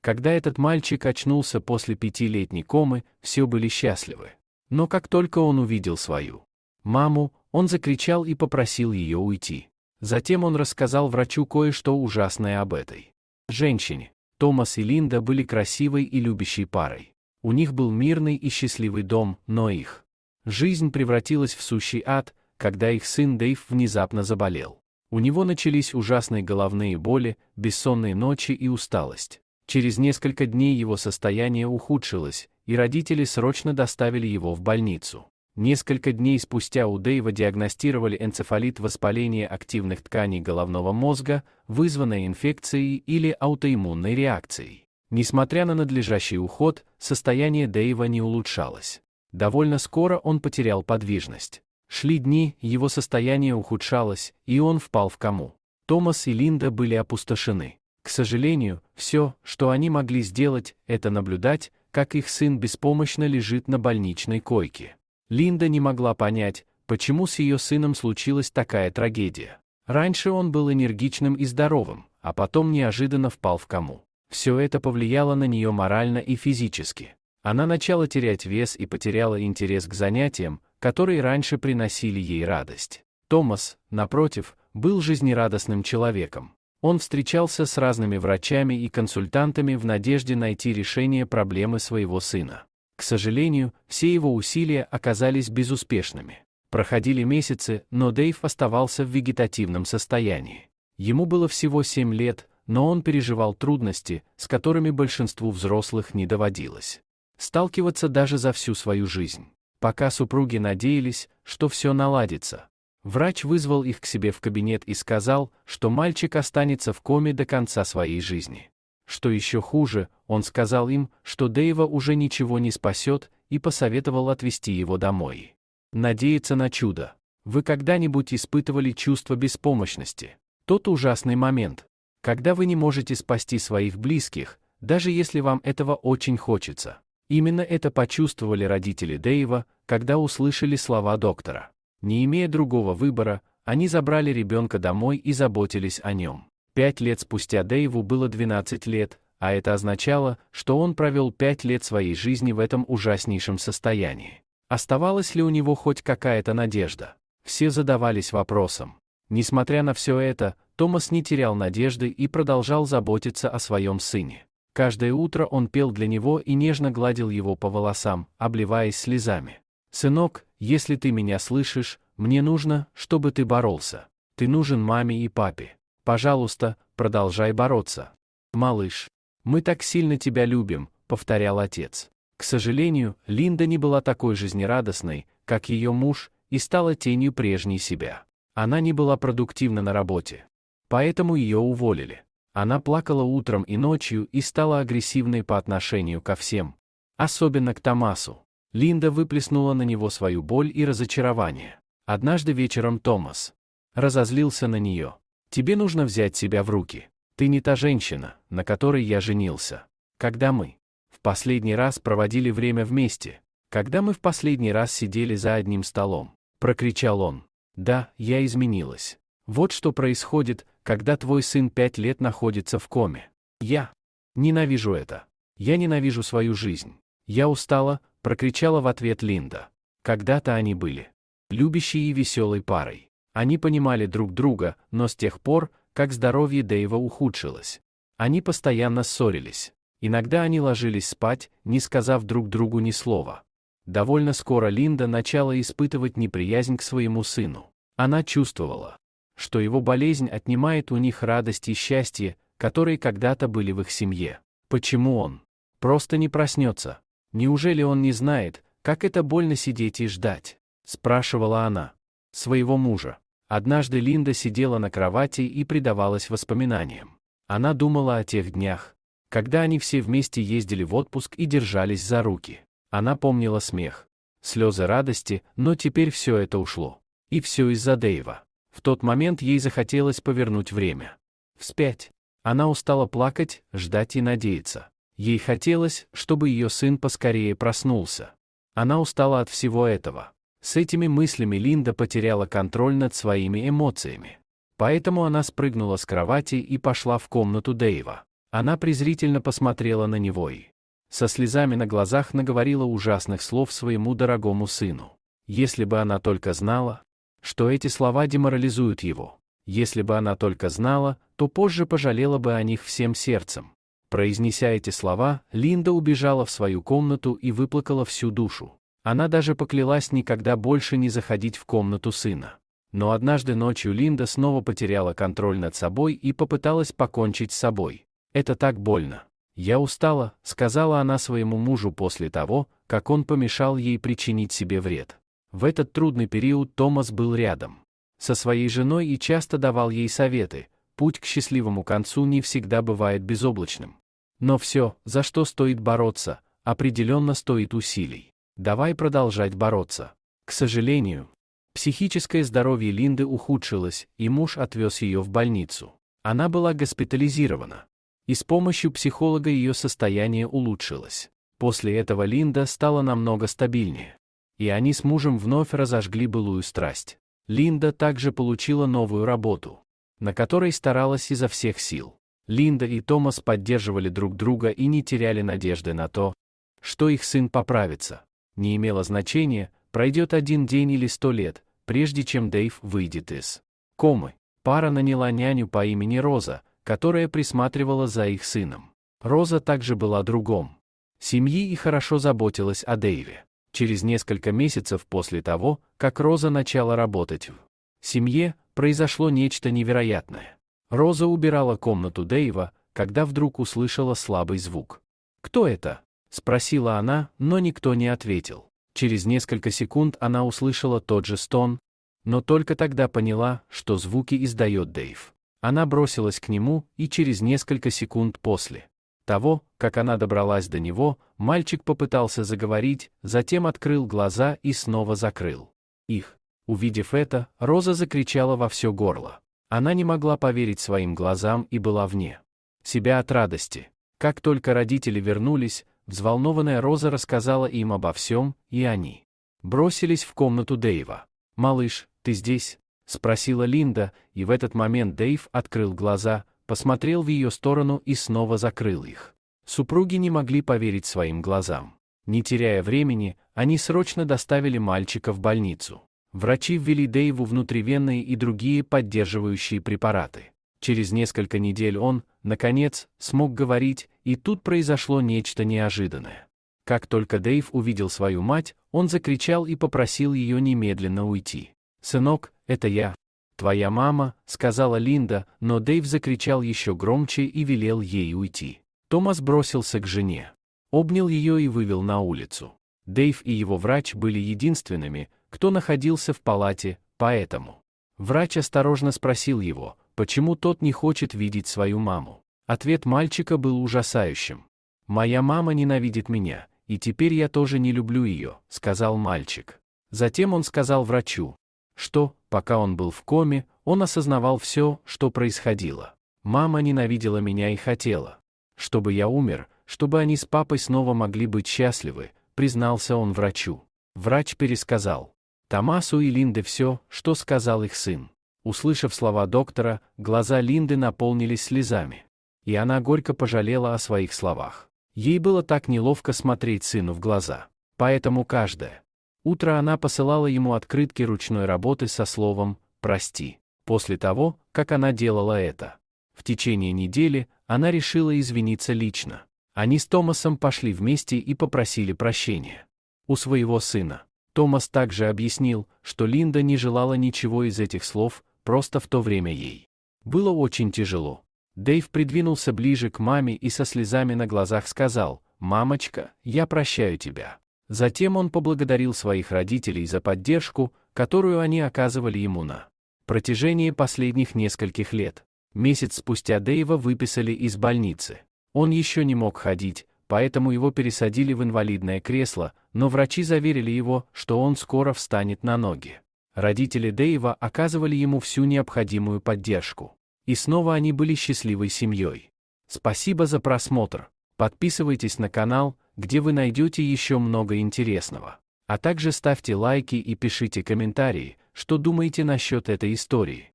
Когда этот мальчик очнулся после 5-летней комы, все были счастливы. Но как только он увидел свою маму, он закричал и попросил ее уйти. Затем он рассказал врачу кое-что ужасное об этой женщине. Томас и Линда были красивой и любящей парой. У них был мирный и счастливый дом, но их жизнь превратилась в сущий ад, когда их сын Дэйв внезапно заболел. У него начались ужасные головные боли, бессонные ночи и усталость. Через несколько дней его состояние ухудшилось, и родители срочно доставили его в больницу. Несколько дней спустя у Дэйва диагностировали энцефалит, воспаление активных тканей головного мозга, вызванное инфекцией или аутоиммунной реакцией. Несмотря на надлежащий уход, состояние Дэйва не улучшалось. Довольно скоро он потерял подвижность. Шли дни, его состояние ухудшалось, и он впал в кому. Томас и Линда были опустошены. К сожалению, все, что они могли сделать, это наблюдать, как их сын беспомощно лежит на больничной койке. Линда не могла понять, почему с ее сыном случилась такая трагедия. Раньше он был энергичным и здоровым, а потом неожиданно впал в кому. Все это повлияло на нее морально и физически. Она начала терять вес и потеряла интерес к занятиям, которые раньше приносили ей радость. Томас, напротив, был жизнерадостным человеком. Он встречался с разными врачами и консультантами в надежде найти решение проблемы своего сына. К сожалению, все его усилия оказались безуспешными. Проходили месяцы, но Дэйв оставался в вегетативном состоянии. Ему было всего 7 лет, но он переживал трудности, с которыми большинству взрослых не доводилось сталкиваться даже за всю свою жизнь. Пока супруги надеялись, что все наладится, врач вызвал их к себе в кабинет и сказал, что мальчик останется в коме до конца своей жизни. Что еще хуже, он сказал им, что Дэйва уже ничего не спасет, и посоветовал отвезти его домой. Надеяться на чудо. Вы когда-нибудь испытывали чувство беспомощности? Тот ужасный момент, когда вы не можете спасти своих близких, даже если вам этого очень хочется. Именно это почувствовали родители Дэйва, когда услышали слова доктора. Не имея другого выбора, они забрали ребенка домой и заботились о нем. 5 лет спустя Дэйву было 12 лет, а это означало, что он провел 5 лет своей жизни в этом ужаснейшем состоянии. Оставалась ли у него хоть какая-то надежда? Все задавались вопросом. Несмотря на все это, Томас не терял надежды и продолжал заботиться о своем сыне. Каждое утро он пел для него и нежно гладил его по волосам, обливаясь слезами. «Сынок, если ты меня слышишь, мне нужно, чтобы ты боролся. Ты нужен маме и папе. Пожалуйста, продолжай бороться. Малыш, мы так сильно тебя любим», — повторял отец. К сожалению, Линда не была такой жизнерадостной, как ее муж, и стала тенью прежней себя. Она не была продуктивна на работе. Поэтому ее уволили. Она плакала утром и ночью и стала агрессивной по отношению ко всем. Особенно к Томасу. Линда выплеснула на него свою боль и разочарование. Однажды вечером Томас разозлился на нее. «Тебе нужно взять себя в руки. Ты не та женщина, на которой я женился. Когда мы в последний раз проводили время вместе? Когда мы в последний раз сидели за одним столом?» — прокричал он. «Да, я изменилась. Вот что происходит, когда твой сын 5 лет находится в коме. Я ненавижу это. Я ненавижу свою жизнь. Я устала», — прокричала в ответ Линда. Когда-то они были любящей и веселой парой. Они понимали друг друга, но с тех пор, как здоровье Дэйва ухудшилось, они постоянно ссорились. Иногда они ложились спать, не сказав друг другу ни слова. Довольно скоро Линда начала испытывать неприязнь к своему сыну. Она чувствовала, что его болезнь отнимает у них радость и счастье, которые когда-то были в их семье. Почему он просто не проснется? Неужели он не знает, как это больно сидеть и ждать? Спрашивала она своего мужа. Однажды Линда сидела на кровати и предавалась воспоминаниям. Она думала о тех днях, когда они все вместе ездили в отпуск и держались за руки. Она помнила смех, слезы радости, но теперь все это ушло. И все из-за Дэйва. В тот момент ей захотелось повернуть время вспять. Она устала плакать, ждать и надеяться. Ей хотелось, чтобы ее сын поскорее проснулся. Она устала от всего этого. С этими мыслями Линда потеряла контроль над своими эмоциями. Поэтому она спрыгнула с кровати и пошла в комнату Дэйва. Она презрительно посмотрела на него и со слезами на глазах наговорила ужасных слов своему дорогому сыну. Если бы она только знала, что эти слова деморализуют его. Если бы она только знала, то позже пожалела бы о них всем сердцем. Произнеся эти слова, Линда убежала в свою комнату и выплакала всю душу. Она даже поклялась никогда больше не заходить в комнату сына. Но однажды ночью Линда снова потеряла контроль над собой и попыталась покончить с собой. «Это так больно. Я устала», — сказала она своему мужу после того, как он помешал ей причинить себе вред. В этот трудный период Томас был рядом со своей женой и часто давал ей советы. Путь к счастливому концу не всегда бывает безоблачным. Но все, за что стоит бороться, определенно стоит усилий. Давай продолжать бороться. К сожалению, психическое здоровье Линды ухудшилось, и муж отвез ее в больницу. Она была госпитализирована. И с помощью психолога ее состояние улучшилось. После этого Линда стала намного стабильнее. И они с мужем вновь разожгли былую страсть. Линда также получила новую работу, на которой старалась изо всех сил. Линда и Томас поддерживали друг друга и не теряли надежды на то, что их сын поправится. Не имело значения, пройдет 1 день или 100 лет, прежде чем Дэйв выйдет из комы. Пара наняла няню по имени Роза, которая присматривала за их сыном. Роза также была другом семьи и хорошо заботилась о Дэйве. Через несколько месяцев после того, как Роза начала работать в семье, произошло нечто невероятное. Роза убирала комнату Дэйва, когда вдруг услышала слабый звук. «Кто это?» — спросила она, но никто не ответил. Через несколько секунд она услышала тот же стон, но только тогда поняла, что звуки издает Дэйв. Она бросилась к нему, и через несколько секунд после того, как она добралась до него, мальчик попытался заговорить, затем открыл глаза и снова закрыл их. Увидев это, Роза закричала во все горло. Она не могла поверить своим глазам и была вне себя от радости. Как только родители вернулись, взволнованная Роза рассказала им обо всем, и они бросились в комнату Дэйва. «Малыш, ты здесь?» — спросила Линда, и в этот момент Дэйв открыл глаза, посмотрел в ее сторону и снова закрыл их. Супруги не могли поверить своим глазам. Не теряя времени, они срочно доставили мальчика в больницу. Врачи ввели Дэйву внутривенные и другие поддерживающие препараты. Через несколько недель он, наконец, смог говорить, и тут произошло нечто неожиданное. Как только Дэйв увидел свою мать, он закричал и попросил ее немедленно уйти. «Сынок, это я. Твоя мама», — сказала Линда, но Дэйв закричал еще громче и велел ей уйти. Томас бросился к жене, обнял ее и вывел на улицу. Дэйв и его врач были единственными, кто находился в палате, поэтому врач осторожно спросил его, почему тот не хочет видеть свою маму. Ответ мальчика был ужасающим. «Моя мама ненавидит меня, и теперь я тоже не люблю ее», — сказал мальчик. Затем он сказал врачу, что, пока он был в коме, он осознавал все, что происходило. «Мама ненавидела меня и хотела, чтобы я умер, чтобы они с папой снова могли быть счастливы», — признался он врачу. Врач пересказал Томасу и Линде все, что сказал их сын. Услышав слова доктора, глаза Линды наполнились слезами, и она горько пожалела о своих словах. Ей было так неловко смотреть сыну в глаза, поэтому каждое утро она посылала ему открытки ручной работы со словом «прости». После того, как она делала это, в течение недели она решила извиниться лично. Они с Томасом пошли вместе и попросили прощения у своего сына. Томас также объяснил, что Линда не желала ничего из этих слов, просто в то время ей было очень тяжело. Дэйв придвинулся ближе к маме и со слезами на глазах сказал: «Мамочка, я прощаю тебя». Затем он поблагодарил своих родителей за поддержку, которую они оказывали ему на протяжении последних нескольких лет. Месяц спустя Дэйва выписали из больницы. Он еще не мог ходить, поэтому его пересадили в инвалидное кресло, но врачи заверили его, что он скоро встанет на ноги. Родители Дэйва оказывали ему всю необходимую поддержку. И снова они были счастливой семьей. Спасибо за просмотр. Подписывайтесь на канал, где вы найдете еще много интересного. А также ставьте лайки и пишите комментарии, что думаете насчет этой истории.